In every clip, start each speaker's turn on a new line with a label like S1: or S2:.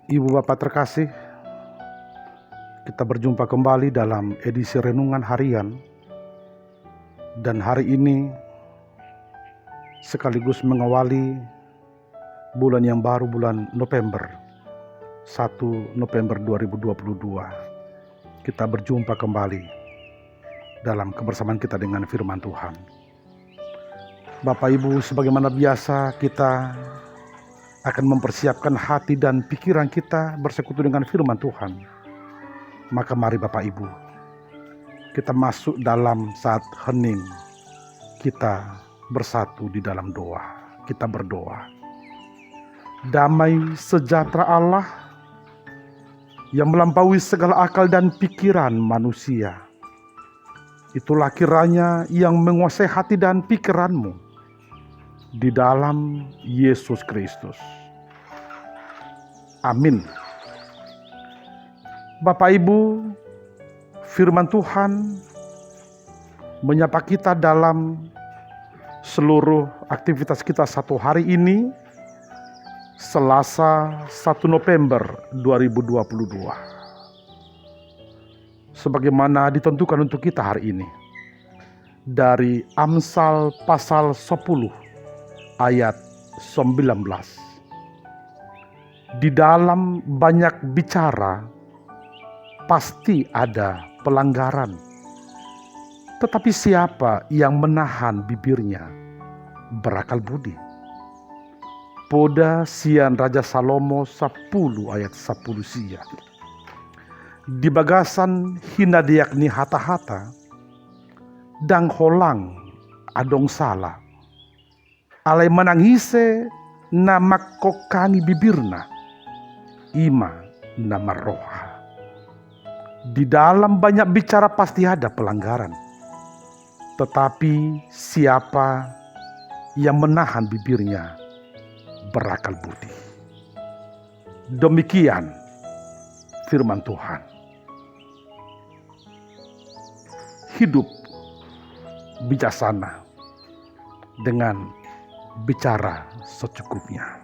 S1: Ibu Bapak terkasih, kita berjumpa kembali dalam edisi Renungan Harian. Dan hari ini sekaligus mengawali bulan yang baru, bulan November, 1 November 2022. Kita berjumpa kembali dalam kebersamaan kita dengan firman Tuhan. Bapak Ibu, sebagaimana biasa kita akan mempersiapkan hati dan pikiran kita bersekutu dengan firman Tuhan. Maka mari Bapak Ibu, kita masuk dalam saat hening. Kita bersatu di dalam doa. Kita berdoa. Damai sejahtera Allah yang melampaui segala akal dan pikiran manusia, itulah kiranya yang menguasai hati dan pikiranmu di dalam Yesus Kristus. Amin. Bapak Ibu, firman Tuhan menyapa kita dalam seluruh aktivitas kita satu hari ini, Selasa 1 November 2022. Sebagaimana ditentukan untuk kita hari ini, dari Amsal pasal 10 ayat 19. Di dalam banyak bicara pasti ada pelanggaran, tetapi siapa yang menahan bibirnya berakal budi. Poda sian Raja Salomo 10 ayat 10 sian. Di bagasan hina diakni hata-hata, dang holang adong salah. Alai menangise nama kokani bibirna, ima nama roha. Di dalam banyak bicara pasti ada pelanggaran, tetapi siapa yang menahan bibirnya berakal budi. Demikian firman Tuhan. Hidup bijaksana dengan bicara secukupnya.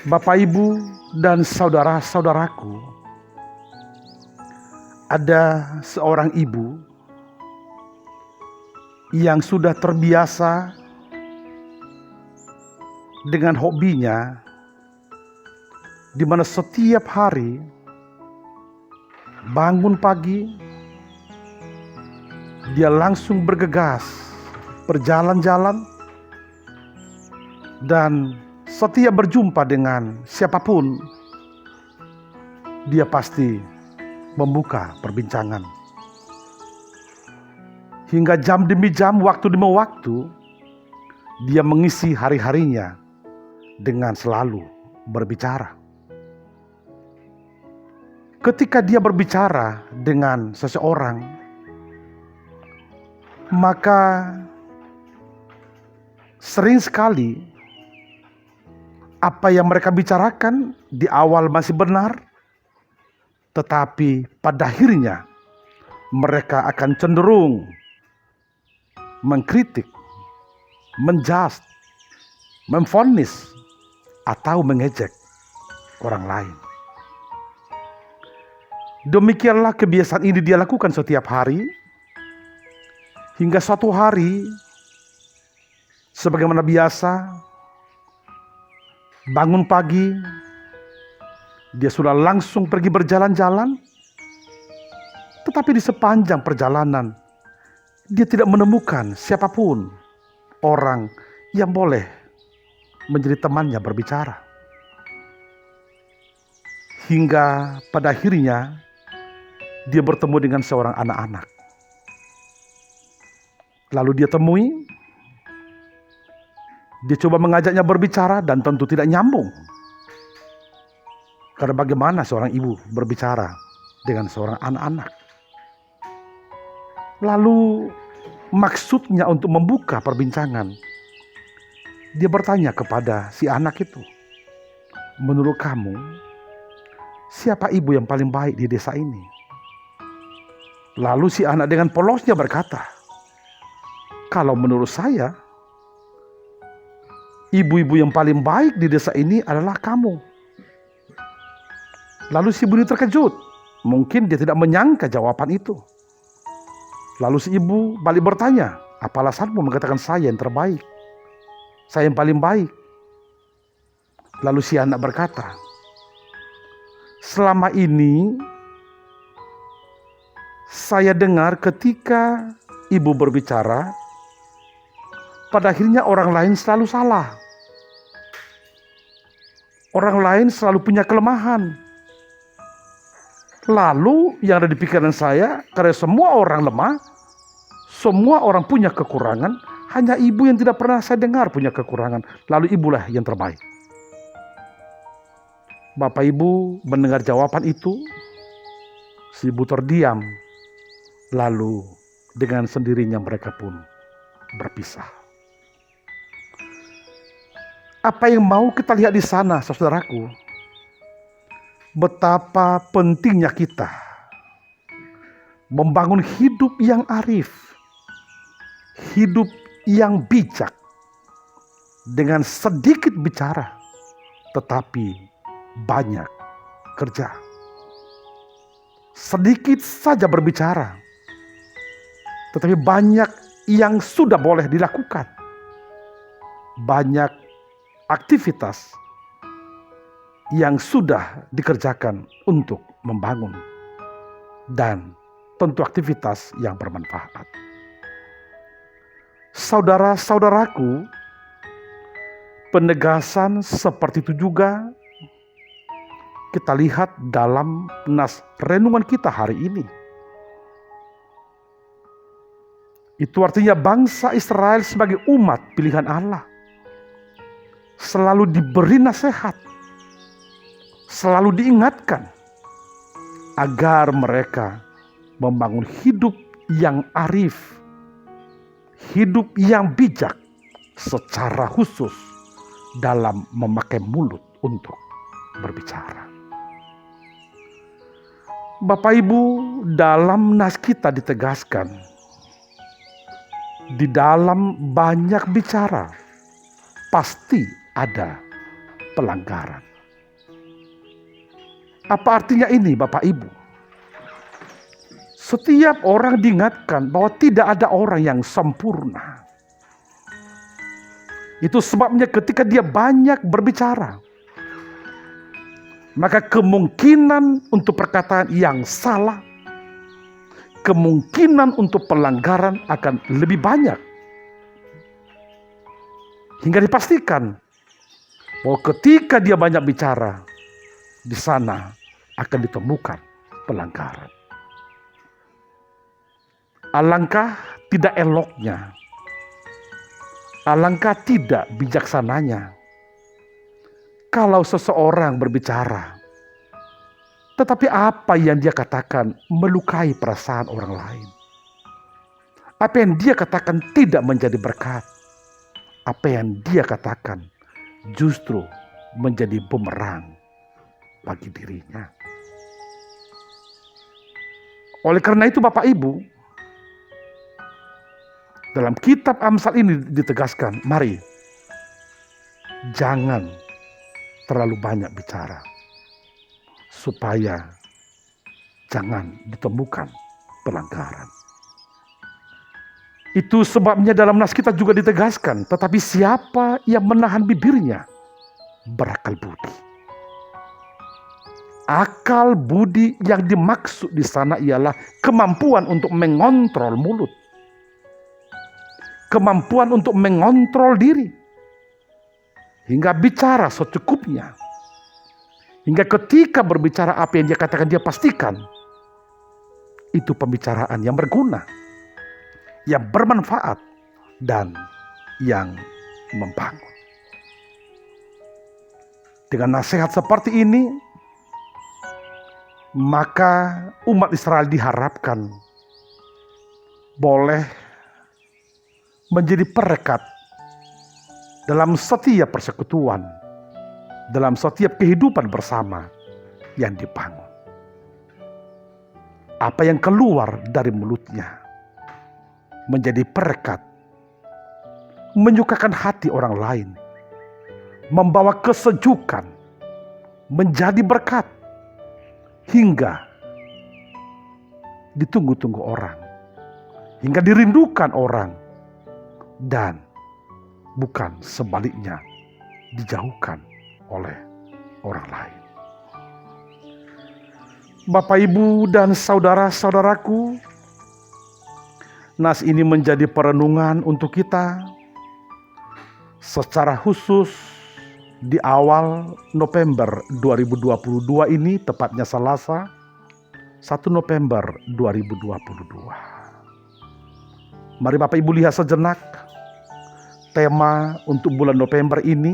S1: Bapak, Ibu, dan saudara-saudaraku, ada seorang ibu yang sudah terbiasa dengan hobinya, di mana setiap hari bangun pagi, dia langsung bergegas berjalan-jalan, dan setiap berjumpa dengan siapapun, dia pasti membuka perbincangan. Hingga jam demi jam, waktu demi waktu, dia mengisi hari-harinya dengan selalu berbicara. Ketika dia berbicara dengan seseorang, maka sering sekali apa yang mereka bicarakan di awal masih benar, tetapi pada akhirnya mereka akan cenderung mengkritik, menjudge, memvonis, atau mengejek orang lain. Demikianlah kebiasaan ini dia lakukan setiap hari, hingga suatu hari, sebagaimana biasa, bangun pagi, dia sudah langsung pergi berjalan-jalan, tetapi di sepanjang perjalanan, dia tidak menemukan siapapun orang yang boleh menjadi temannya berbicara. Hingga pada akhirnya, dia bertemu dengan seorang anak-anak. Lalu dia temui, dia coba mengajaknya berbicara dan tentu tidak nyambung. Karena bagaimana seorang ibu berbicara dengan seorang anak-anak? Lalu maksudnya untuk membuka perbincangan, dia bertanya kepada si anak itu, menurut kamu, siapa ibu yang paling baik di desa ini? Lalu si anak dengan polosnya berkata, kalau menurut saya, ibu-ibu yang paling baik di desa ini adalah kamu. Lalu si ibu ini terkejut. Mungkin dia tidak menyangka jawaban itu. Lalu si ibu balik bertanya, apa alasanmu mengatakan saya yang terbaik? Saya yang paling baik. Lalu si anak berkata, selama ini saya dengar ketika ibu berbicara, pada akhirnya orang lain selalu salah. Orang lain selalu punya kelemahan. Lalu yang ada di pikiran saya, karena semua orang lemah, semua orang punya kekurangan, hanya ibu yang tidak pernah saya dengar punya kekurangan. Lalu ibulah yang terbaik. Bapak ibu mendengar jawaban itu, si ibu terdiam. Lalu dengan sendirinya mereka pun berpisah. Apa yang mau kita lihat di sana, saudaraku? Betapa pentingnya kita membangun hidup yang arif, hidup yang bijak, dengan sedikit bicara, tetapi banyak kerja. Sedikit saja berbicara, tetapi banyak yang sudah boleh dilakukan. Banyak aktivitas yang sudah dikerjakan untuk membangun, dan tentu aktivitas yang bermanfaat. Saudara-saudaraku, penegasan seperti itu juga kita lihat dalam nas renungan kita hari ini. Itu artinya bangsa Israel sebagai umat pilihan Allah selalu diberi nasihat, selalu diingatkan agar mereka membangun hidup yang arif, hidup yang bijak, secara khusus dalam memakai mulut untuk berbicara. Bapak Ibu, dalam nas kita ditegaskan, di dalam banyak bicara pasti ada pelanggaran. Apa artinya ini, Bapak Ibu? Setiap orang diingatkan bahwa tidak ada orang yang sempurna. Itu sebabnya ketika dia banyak berbicara, maka kemungkinan untuk perkataan yang salah, kemungkinan untuk pelanggaran akan lebih banyak. Hingga dipastikan bahwa ketika dia banyak bicara, di sana akan ditemukan pelanggaran. Alangkah tidak eloknya, alangkah tidak bijaksananya kalau seseorang berbicara, tetapi apa yang dia katakan melukai perasaan orang lain. Apa yang dia katakan tidak menjadi berkat. Apa yang dia katakan justru menjadi bumerang bagi dirinya. Oleh karena itu Bapak Ibu, dalam kitab Amsal ini ditegaskan, mari jangan terlalu banyak bicara, supaya jangan ditemukan pelanggaran. Itu sebabnya dalam nas kita juga ditegaskan, tetapi siapa yang menahan bibirnya berakal budi. Akal budi yang dimaksud di sana ialah kemampuan untuk mengontrol mulut. Kemampuan untuk mengontrol diri. Hingga bicara secukupnya. Hingga ketika berbicara apa yang dia katakan dia pastikan. Itu pembicaraan yang berguna. Yang bermanfaat. Dan yang membangun. Dengan nasihat seperti ini, maka umat Israel diharapkan boleh menjadi perekat dalam setiap persekutuan, dalam setiap kehidupan bersama yang dibangun. Apa yang keluar dari mulutnya menjadi perekat, menyukakan hati orang lain, membawa kesejukan, menjadi berkat, hingga ditunggu-tunggu orang, hingga dirindukan orang, dan bukan sebaliknya dijauhkan oleh orang lain. Bapak, Ibu, dan saudara-saudaraku, nas ini menjadi perenungan untuk kita secara khusus di awal November 2022 ini, tepatnya Selasa 1 November 2022. Mari Bapak Ibu lihat sejenak tema untuk bulan November ini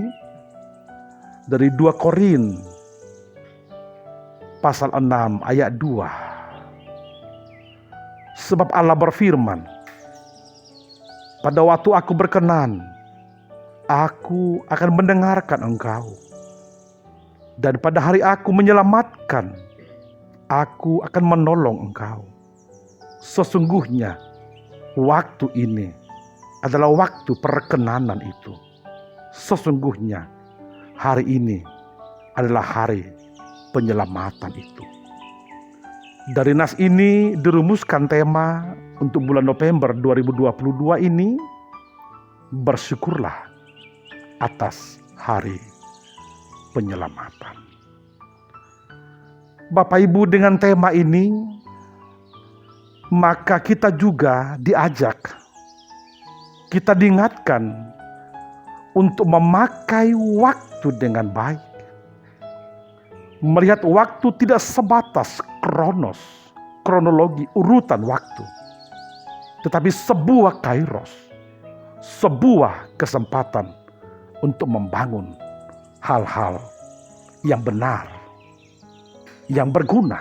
S1: dari 2 Korin pasal 6 ayat 2. Sebab Allah berfirman, pada waktu aku berkenan, aku akan mendengarkan engkau. Dan pada hari aku menyelamatkan, aku akan menolong engkau. Sesungguhnya waktu ini adalah waktu perkenanan itu. Sesungguhnya hari ini adalah hari penyelamatan itu. Dari nas ini dirumuskan tema untuk bulan November 2022 ini, bersyukurlah atas hari penyelamatan. Bapak Ibu, dengan tema ini maka kita juga diajak, kita diingatkan untuk memakai waktu dengan baik. Melihat waktu tidak sebatas kronologi urutan waktu, tetapi sebuah kairos, sebuah kesempatan untuk membangun hal-hal yang benar, yang berguna,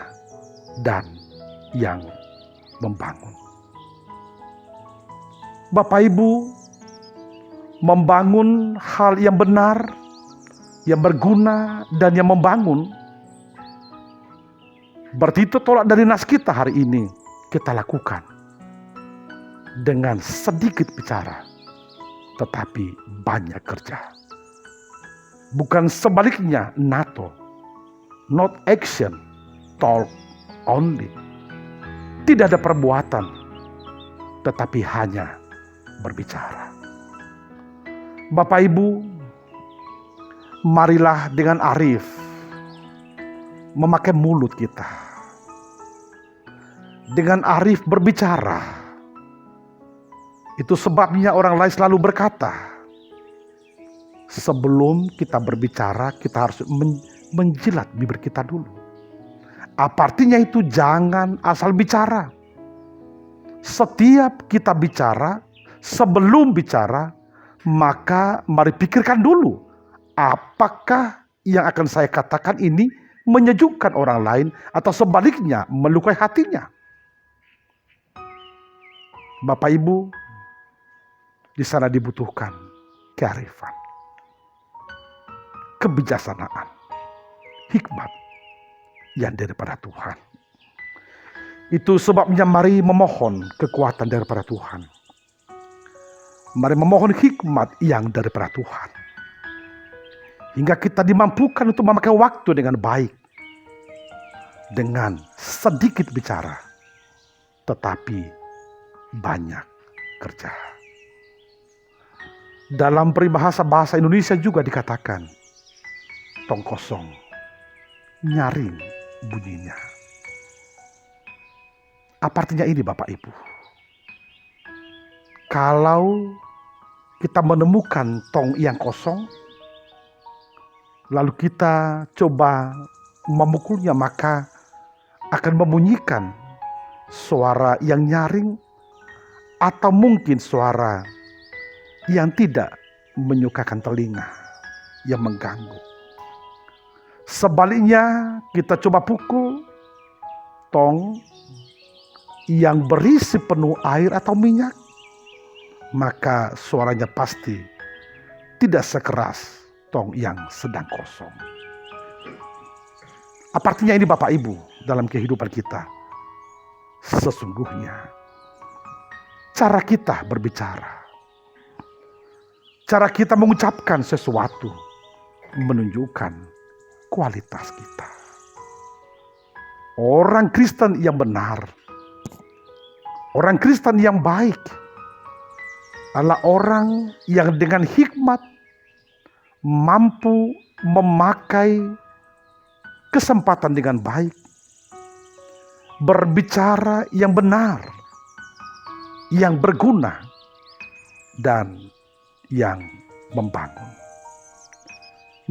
S1: dan yang membangun. Bapak Ibu, membangun hal yang benar, yang berguna, dan yang membangun, berarti itu tolak dari nas kita hari ini kita lakukan dengan sedikit bicara tetapi banyak kerja. Bukan sebaliknya, NATO, not action, talk only. Tidak ada perbuatan tetapi hanya berbicara. Bapak Ibu, marilah dengan arif memakai mulut kita, dengan arif berbicara. Itu sebabnya orang lain selalu berkata, sebelum kita berbicara kita harus menjilat bibir kita dulu. Apa artinya itu? Jangan asal bicara. Setiap kita bicara, sebelum bicara, maka mari pikirkan dulu, apakah yang akan saya katakan ini menyejukkan orang lain atau sebaliknya melukai hatinya. Bapak Ibu, di sana dibutuhkan kearifan, kebijaksanaan, hikmat yang daripada Tuhan. Itu sebabnya mari memohon kekuatan daripada Tuhan. Mari memohon hikmat yang daripada Tuhan, hingga kita dimampukan untuk memakai waktu dengan baik, dengan sedikit bicara tetapi banyak kerja. Dalam peribahasa bahasa Indonesia juga dikatakan, tong kosong nyaring bunyinya. Apa artinya ini Bapak Ibu? Kalau kita menemukan tong yang kosong, lalu kita coba memukulnya, maka akan membunyikan suara yang nyaring atau mungkin suara yang tidak menyukakan telinga, yang mengganggu. Sebaliknya, kita coba pukul tong yang berisi penuh air atau minyak, maka suaranya pasti tidak sekeras tong yang sedang kosong. Apa artinya ini Bapak Ibu dalam kehidupan kita? Sesungguhnya cara kita berbicara, cara kita mengucapkan sesuatu menunjukkan kualitas kita. Orang Kristen yang benar, orang Kristen yang baik adalah orang yang dengan hikmat mampu memakai kesempatan dengan baik, berbicara yang benar, yang berguna, dan yang membangun.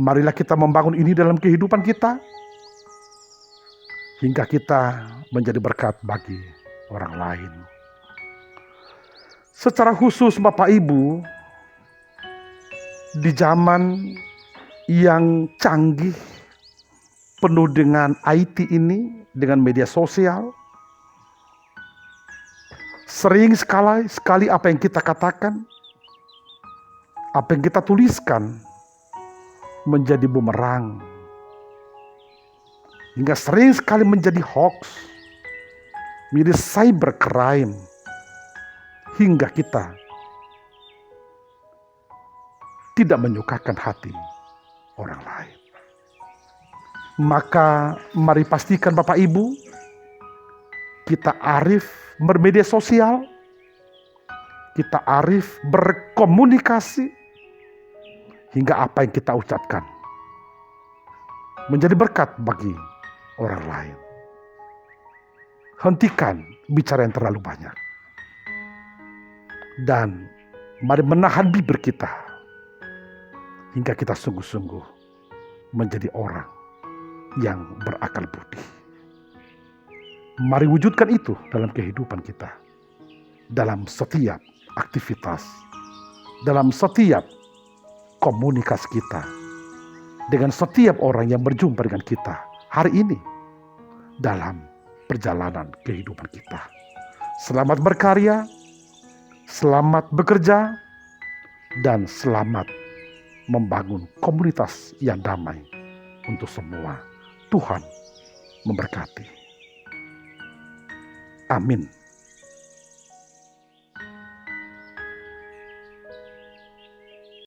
S1: Marilah kita membangun ini dalam kehidupan kita, hingga kita menjadi berkat bagi orang lain. Secara khusus Bapak Ibu, di zaman yang canggih, penuh dengan IT ini, dengan media sosial, sering sekali apa yang kita katakan, apa yang kita tuliskan menjadi bumerang, hingga sering sekali menjadi hoax, menjadi cybercrime, hingga kita tidak menyukakan hati orang lain. Maka mari pastikan Bapak Ibu, kita arif bermedia sosial, kita arif berkomunikasi, hingga apa yang kita ucapkan menjadi berkat bagi orang lain. Hentikan bicara yang terlalu banyak. Dan mari menahan bibir kita, hingga kita sungguh-sungguh menjadi orang yang berakal budi. Mari wujudkan itu dalam kehidupan kita, dalam setiap aktivitas, dalam setiap komunikasi kita, dengan setiap orang yang berjumpa dengan kita hari ini dalam perjalanan kehidupan kita. Selamat berkarya, selamat bekerja, dan selamat membangun komunitas yang damai untuk semua. Tuhan memberkati. Amin.